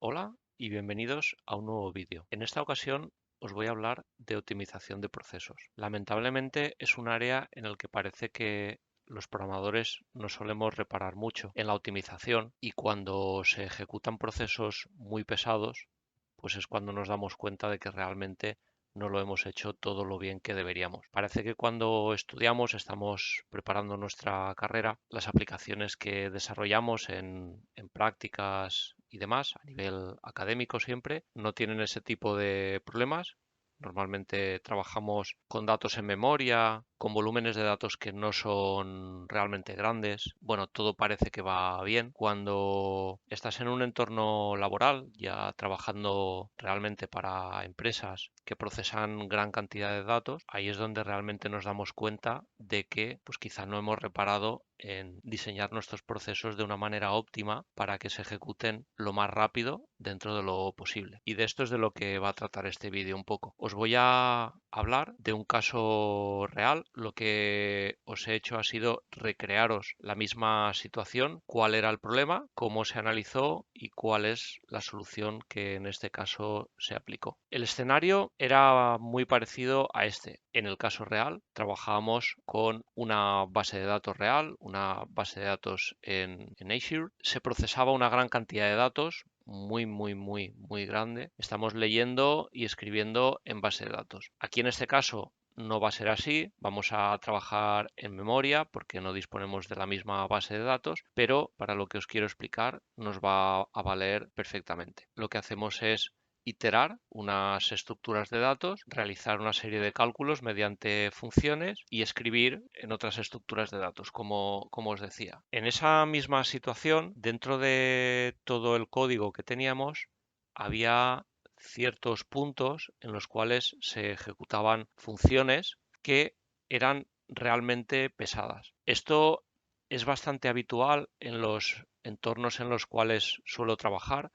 Hola y bienvenidos a un nuevo vídeo. En esta ocasión os voy a hablar de optimización de procesos. Lamentablemente es un área en el que parece que los programadores no solemos reparar mucho en la optimización y cuando se ejecutan procesos muy pesados, pues es cuando nos damos cuenta de que realmente no lo hemos hecho todo lo bien que deberíamos. Parece que cuando estudiamos, estamos preparando nuestra carrera, las aplicaciones que desarrollamos en prácticas y demás, a nivel académico siempre, no tienen ese tipo de problemas. Normalmente trabajamos con datos en memoria, con volúmenes de datos que no son realmente grandes. Bueno, todo parece que va bien. Cuando estás en un entorno laboral, ya trabajando realmente para empresas que procesan gran cantidad de datos, ahí es donde realmente nos damos cuenta de que pues quizá no hemos reparado en diseñar nuestros procesos de una manera óptima para que se ejecuten lo más rápido dentro de lo posible. Y de esto es de lo que va a tratar este vídeo un poco. Os voy a hablar de un caso real. Lo que os he hecho ha sido recrearos la misma situación, cuál era el problema, cómo se analizó y cuál es la solución que en este caso se aplicó. El escenario era muy parecido a este. En el caso real, trabajábamos con una base de datos real, una base de datos en Azure. Se procesaba una gran cantidad de datos, muy grande. Estamos leyendo y escribiendo en base de datos. Aquí en este caso no va a ser así, vamos a trabajar en memoria porque no disponemos de la misma base de datos, pero para lo que os quiero explicar nos va a valer perfectamente. Lo que hacemos es iterar unas estructuras de datos, realizar una serie de cálculos mediante funciones y escribir en otras estructuras de datos, como os decía. En esa misma situación, dentro de todo el código que teníamos, había ciertos puntos en los cuales se ejecutaban funciones que eran realmente pesadas. Esto es bastante habitual en los entornos en los cuales suelo trabajar,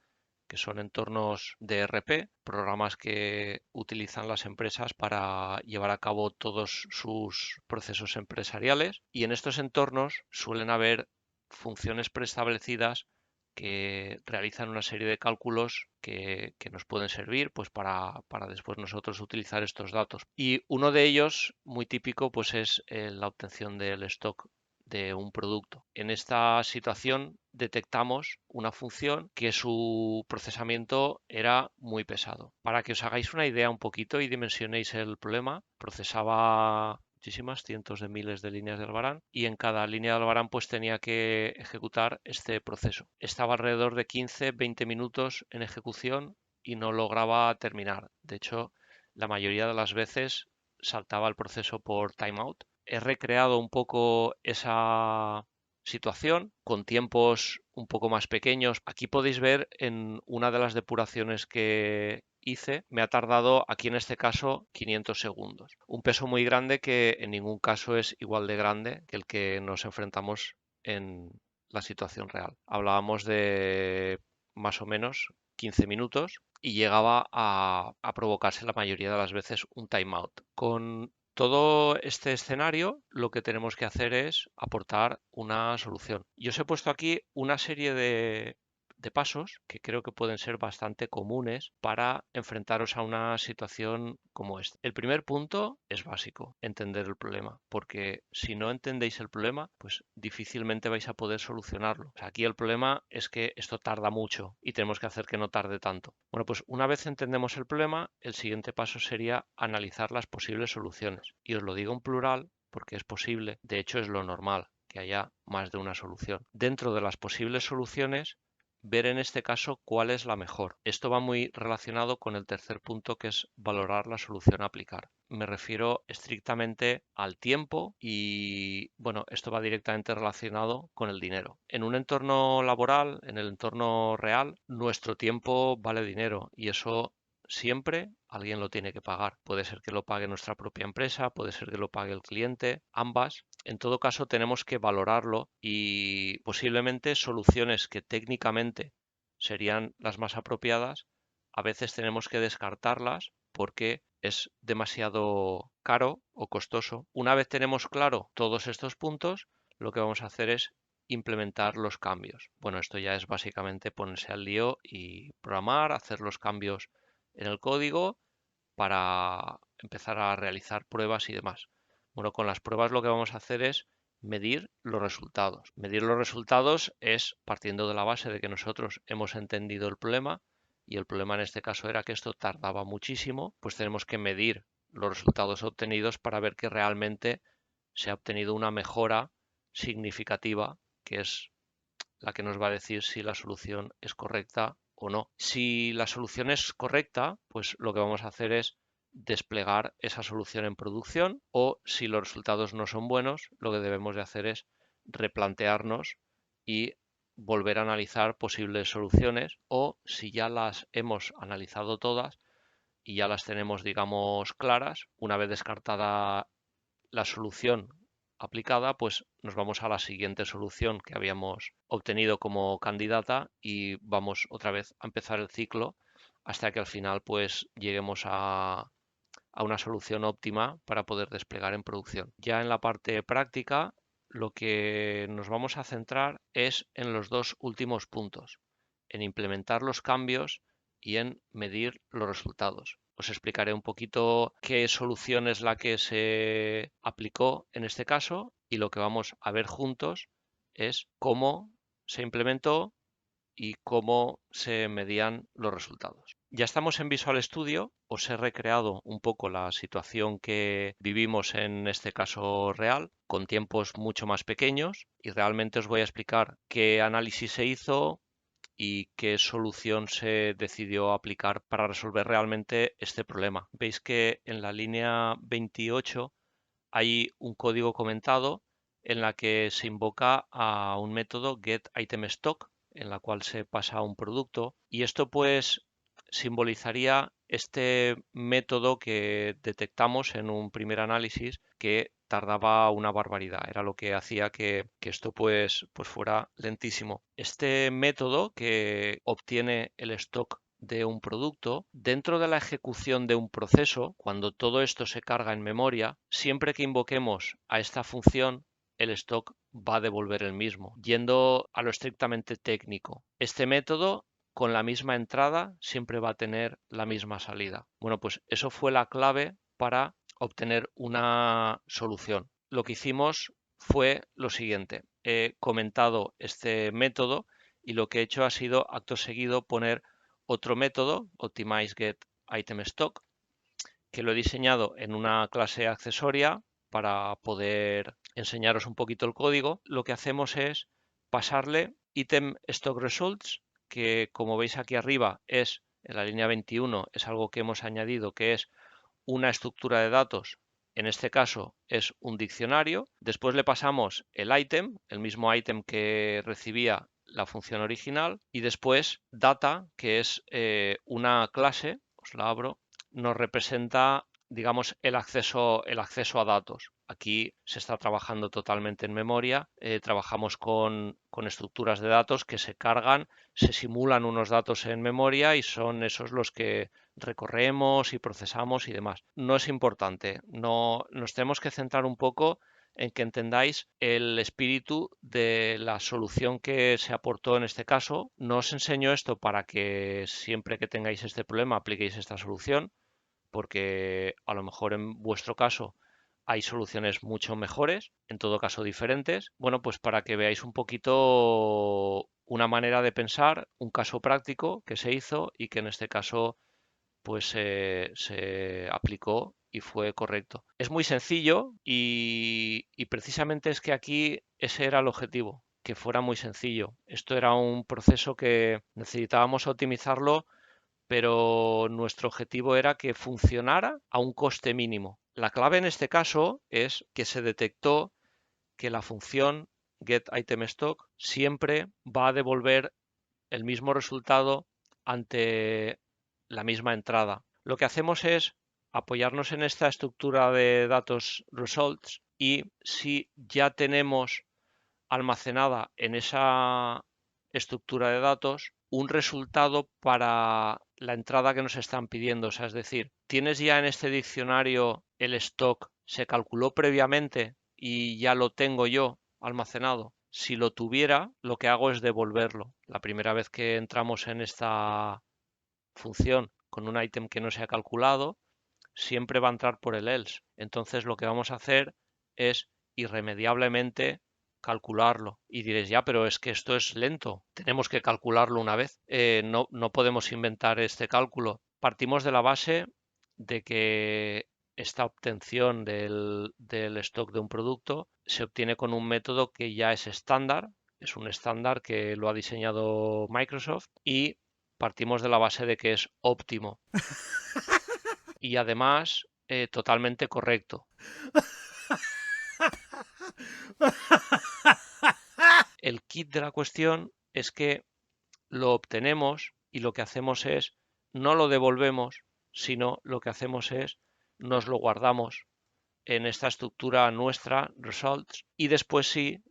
que son entornos de ERP, programas que utilizan las empresas para llevar a cabo todos sus procesos empresariales. Y en estos entornos suelen haber funciones preestablecidas que realizan una serie de cálculos que nos pueden servir pues para después nosotros utilizar estos datos. Y uno de ellos, muy típico, pues es la obtención del stock de un producto. En esta situación detectamos una función que su procesamiento era muy pesado. Para que os hagáis una idea un poquito y dimensionéis el problema, procesaba muchísimas, cientos de miles de líneas de Albarán y en cada línea de Albarán pues tenía que ejecutar este proceso. Estaba alrededor de 15-20 minutos en ejecución y no lograba terminar. De hecho, la mayoría de las veces saltaba el proceso por timeout. He recreado un poco esa situación con tiempos un poco más pequeños. Aquí podéis ver en una de las depuraciones que hice, me ha tardado aquí en este caso 500 segundos. Un peso muy grande que en ningún caso es igual de grande que el que nos enfrentamos en la situación real. Hablábamos de más o menos 15 minutos y llegaba a provocarse la mayoría de las veces un timeout. Con todo este escenario, lo que tenemos que hacer es aportar una solución. Yo os he puesto aquí una serie de pasos que creo que pueden ser bastante comunes para enfrentaros a una situación como esta. El primer punto es básico, entender el problema, porque si no entendéis el problema, pues difícilmente vais a poder solucionarlo. O sea, aquí el problema es que esto tarda mucho y tenemos que hacer que no tarde tanto. Bueno, pues una vez entendemos el problema, el siguiente paso sería analizar las posibles soluciones. Y os lo digo en plural porque es posible, de hecho es lo normal que haya más de una solución. Dentro de las posibles soluciones, ver en este caso cuál es la mejor. Esto va muy relacionado con el tercer punto, que es valorar la solución a aplicar. Me refiero estrictamente al tiempo y, bueno, esto va directamente relacionado con el dinero. En un entorno laboral, en el entorno real, nuestro tiempo vale dinero y eso siempre alguien lo tiene que pagar. Puede ser que lo pague nuestra propia empresa, puede ser que lo pague el cliente, ambas. En todo caso, tenemos que valorarlo y posiblemente soluciones que técnicamente serían las más apropiadas, a veces tenemos que descartarlas porque es demasiado caro o costoso. Una vez tenemos claro todos estos puntos, lo que vamos a hacer es implementar los cambios. Bueno, esto ya es básicamente ponerse al lío y programar, hacer los cambios en el código para empezar a realizar pruebas y demás. Bueno, con las pruebas lo que vamos a hacer es medir los resultados. Medir los resultados es partiendo de la base de que nosotros hemos entendido el problema y el problema en este caso era que esto tardaba muchísimo, pues tenemos que medir los resultados obtenidos para ver que realmente se ha obtenido una mejora significativa, que es la que nos va a decir si la solución es correcta o no. Si la solución es correcta, pues lo que vamos a hacer es desplegar esa solución en producción, o si los resultados no son buenos, lo que debemos de hacer es replantearnos y volver a analizar posibles soluciones, o si ya las hemos analizado todas y ya las tenemos, digamos, claras, una vez descartada la solución aplicada, pues nos vamos a la siguiente solución que habíamos obtenido como candidata y vamos otra vez a empezar el ciclo hasta que al final pues lleguemos a una solución óptima para poder desplegar en producción. Ya en la parte práctica, lo que nos vamos a centrar es en los dos últimos puntos, en implementar los cambios y en medir los resultados. Os explicaré un poquito qué solución es la que se aplicó en este caso y lo que vamos a ver juntos es cómo se implementó y cómo se medían los resultados. Ya estamos en Visual Studio, os he recreado un poco la situación que vivimos en este caso real, con tiempos mucho más pequeños, y realmente os voy a explicar qué análisis se hizo y qué solución se decidió aplicar para resolver realmente este problema. Veis que en la línea 28 hay un código comentado en la que se invoca a un método getItemStock, en la cual se pasa un producto, y esto pues simbolizaría este método que detectamos en un primer análisis que tardaba una barbaridad, era lo que hacía que esto pues fuera lentísimo. Este método que obtiene el stock de un producto, dentro de la ejecución de un proceso, cuando todo esto se carga en memoria, siempre que invoquemos a esta función, el stock va a devolver el mismo. Yendo a lo estrictamente técnico, este método con la misma entrada siempre va a tener la misma salida. Bueno, pues eso fue la clave para obtener una solución. Lo que hicimos fue lo siguiente. He comentado este método y lo que he hecho ha sido acto seguido poner otro método, OptimizeGetItemStock, que lo he diseñado en una clase accesoria para poder enseñaros un poquito el código. Lo que hacemos es pasarle itemStockResults, que como veis aquí arriba es en la línea 21, es algo que hemos añadido que es una estructura de datos. En este caso es un diccionario. Después le pasamos el item, el mismo item que recibía la función original, y después data, que es una clase, os la abro, nos representa, digamos, el acceso a datos. Aquí se está trabajando totalmente en memoria, trabajamos con estructuras de datos que se cargan, se simulan unos datos en memoria y son esos los que recorremos y procesamos y demás. No es importante, no nos tenemos que centrar un poco en que entendáis el espíritu de la solución que se aportó en este caso. No os enseño esto para que siempre que tengáis este problema apliquéis esta solución, porque a lo mejor en vuestro caso hay soluciones mucho mejores, en todo caso diferentes. Bueno, pues para que veáis un poquito una manera de pensar, un caso práctico que se hizo y que en este caso pues se aplicó y fue correcto. Es muy sencillo y precisamente es que aquí ese era el objetivo, que fuera muy sencillo. Esto era un proceso que necesitábamos optimizarlo, pero nuestro objetivo era que funcionara a un coste mínimo. La clave en este caso es que se detectó que la función getItemStock siempre va a devolver el mismo resultado ante la misma entrada. Lo que hacemos es apoyarnos en esta estructura de datos results y si ya tenemos almacenada en esa estructura de datos un resultado para la entrada que nos están pidiendo. O sea, es decir, tienes ya en este diccionario el stock, se calculó previamente y ya lo tengo yo almacenado. Si lo tuviera, lo que hago es devolverlo. La primera vez que entramos en esta función con un ítem que no se ha calculado, siempre va a entrar por el else. Entonces lo que vamos a hacer es irremediablemente calcularlo. Y diréis, ya, pero es que esto es lento, tenemos que calcularlo una vez. No podemos inventar este cálculo. Partimos de la base de que esta obtención del stock de un producto se obtiene con un método que ya es estándar, es un estándar que lo ha diseñado Microsoft y partimos de la base de que es óptimo y además totalmente correcto. El kit de la cuestión es que lo obtenemos y lo que hacemos es, no lo devolvemos, sino lo que hacemos es, nos lo guardamos en esta estructura nuestra, results, y después sí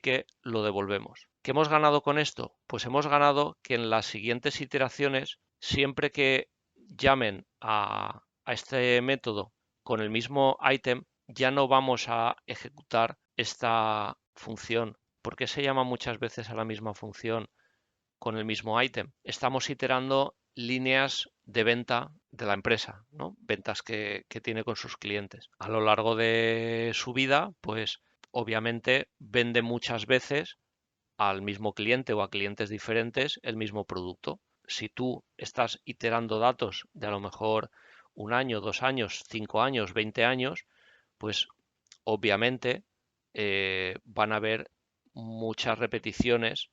que lo devolvemos. ¿Qué hemos ganado con esto? Pues hemos ganado que en las siguientes iteraciones, siempre que llamen a este método con el mismo ítem, ya no vamos a ejecutar esta función. ¿Por qué se llama muchas veces a la misma función con el mismo ítem? Estamos iterando líneas de venta de la empresa, ¿no? Ventas que tiene con sus clientes. A lo largo de su vida, pues obviamente vende muchas veces al mismo cliente o a clientes diferentes el mismo producto. Si tú estás iterando datos de a lo mejor un año, 2 años, 5 años, 20 años, pues obviamente van a haber muchas repeticiones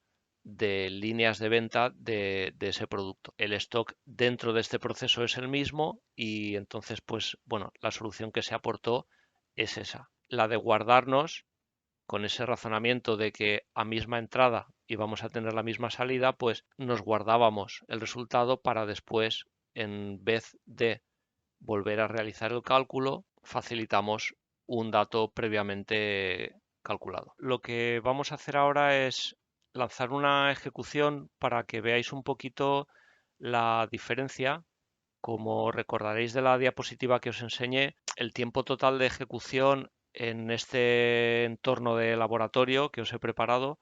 de líneas de venta de ese producto. El stock dentro de este proceso es el mismo y entonces, pues bueno, la solución que se aportó es esa. La de guardarnos con ese razonamiento de que a misma entrada íbamos a tener la misma salida, pues nos guardábamos el resultado para después, en vez de volver a realizar el cálculo, facilitamos un dato previamente calculado. Lo que vamos a hacer ahora es lanzar una ejecución para que veáis un poquito la diferencia. Como recordaréis de la diapositiva que os enseñé, el tiempo total de ejecución en este entorno de laboratorio que os he preparado,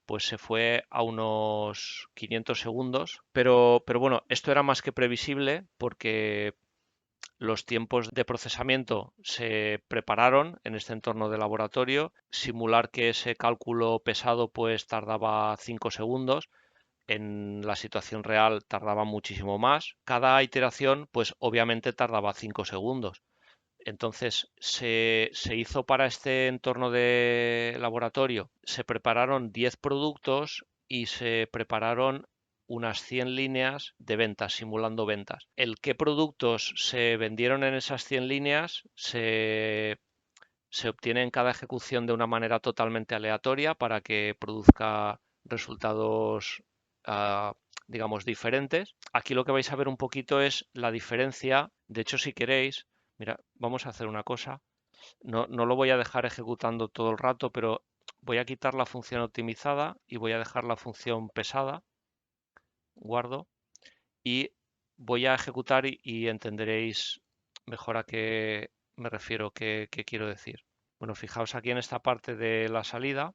pues se fue a unos 500 segundos. Pero bueno, esto era más que previsible porque los tiempos de procesamiento se prepararon en este entorno de laboratorio. Simular que ese cálculo pesado pues tardaba 5 segundos. En la situación real tardaba muchísimo más. Cada iteración pues obviamente tardaba 5 segundos. Entonces se hizo para este entorno de laboratorio, se prepararon 10 productos y se prepararon unas 100 líneas de ventas, simulando ventas. El qué productos se vendieron en esas 100 líneas se obtiene en cada ejecución de una manera totalmente aleatoria para que produzca resultados, ah, digamos, diferentes. Aquí lo que vais a ver un poquito es la diferencia. De hecho, si queréis, mira, vamos a hacer una cosa. No lo voy a dejar ejecutando todo el rato, pero voy a quitar la función optimizada y voy a dejar la función pesada. Guardo y voy a ejecutar y entenderéis mejor a qué me refiero, qué quiero decir. Bueno, fijaos aquí en esta parte de la salida.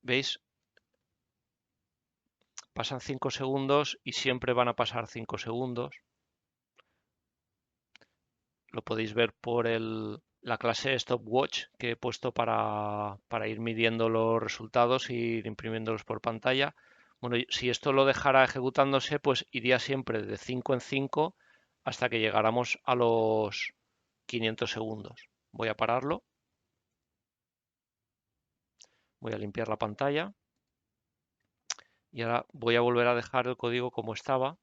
¿Veis? Pasan 5 segundos y siempre van a pasar 5 segundos. Lo podéis ver por la clase stopwatch que he puesto para ir midiendo los resultados y ir imprimiéndolos por pantalla. Bueno, si esto lo dejara ejecutándose, pues iría siempre de 5 en 5 hasta que llegáramos a los 500 segundos. Voy a pararlo. Voy a limpiar la pantalla. Y ahora voy a volver a dejar el código como estaba.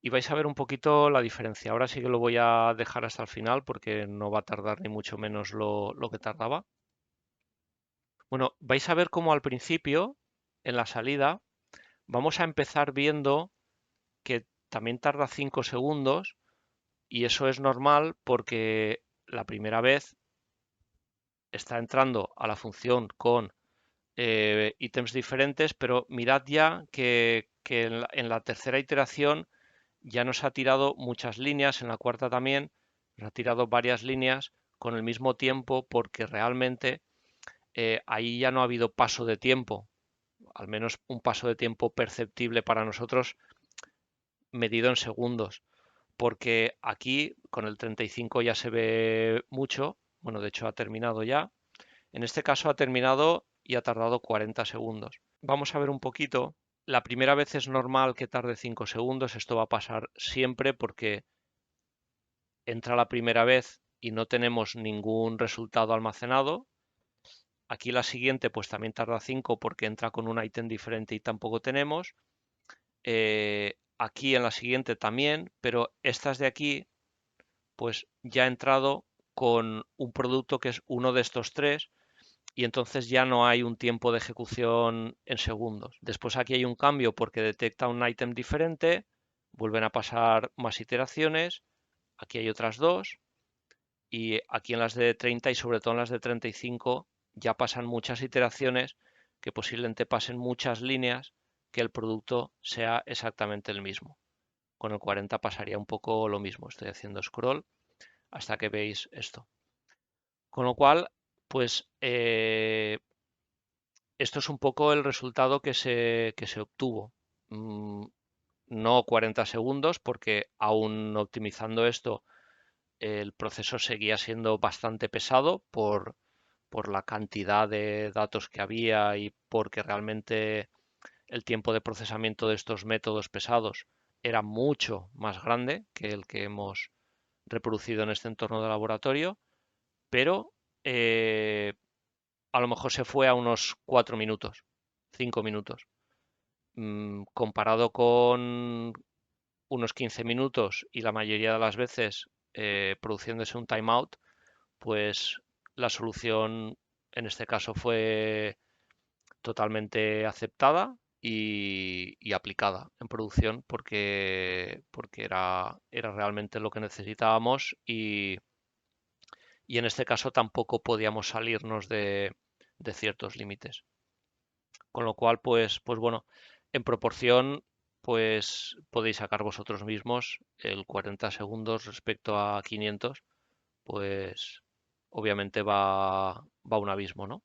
Y vais a ver un poquito la diferencia. Ahora sí que lo voy a dejar hasta el final porque no va a tardar ni mucho menos lo que tardaba. Bueno, vais a ver cómo al principio, en la salida, vamos a empezar viendo que también tarda 5 segundos y eso es normal porque la primera vez está entrando a la función con ítems diferentes, pero mirad ya que en la tercera iteración ya nos ha tirado muchas líneas, en la cuarta también, nos ha tirado varias líneas con el mismo tiempo porque realmente ahí ya no ha habido paso de tiempo, al menos un paso de tiempo perceptible para nosotros medido en segundos, porque aquí con el 35 ya se ve mucho, bueno, de hecho ha terminado ya, en este caso ha terminado y ha tardado 40 segundos. Vamos a ver un poquito. La primera vez es normal que tarde 5 segundos, esto va a pasar siempre porque entra la primera vez y no tenemos ningún resultado almacenado. Aquí la siguiente pues también tarda 5 porque entra con un ítem diferente y tampoco tenemos. Aquí en la siguiente también, pero estas de aquí pues ya ha entrado con un producto que es uno de estos tres y entonces ya no hay un tiempo de ejecución en segundos. Después aquí hay un cambio porque detecta un ítem diferente, vuelven a pasar más iteraciones, aquí hay otras dos y aquí en las de 30 y sobre todo en las de 35 ya pasan muchas iteraciones que posiblemente pasen muchas líneas que el producto sea exactamente el mismo. Con el 40 pasaría un poco lo mismo. Estoy haciendo scroll hasta que veis esto. Con lo cual, pues esto es un poco el resultado que se obtuvo. No 40 segundos, porque aún optimizando esto, el proceso seguía siendo bastante pesado por la cantidad de datos que había y porque realmente el tiempo de procesamiento de estos métodos pesados era mucho más grande que el que hemos reproducido en este entorno de laboratorio, pero a lo mejor se fue a unos 4 minutos, 5 minutos. Comparado con unos 15 minutos y la mayoría de las veces produciéndose un timeout, pues la solución en este caso fue totalmente aceptada y aplicada en producción porque era realmente lo que necesitábamos y en este caso tampoco podíamos salirnos de ciertos límites. Con lo cual, pues bueno, en proporción, pues podéis sacar vosotros mismos el 40 segundos respecto a 500, pues obviamente va un abismo, ¿no?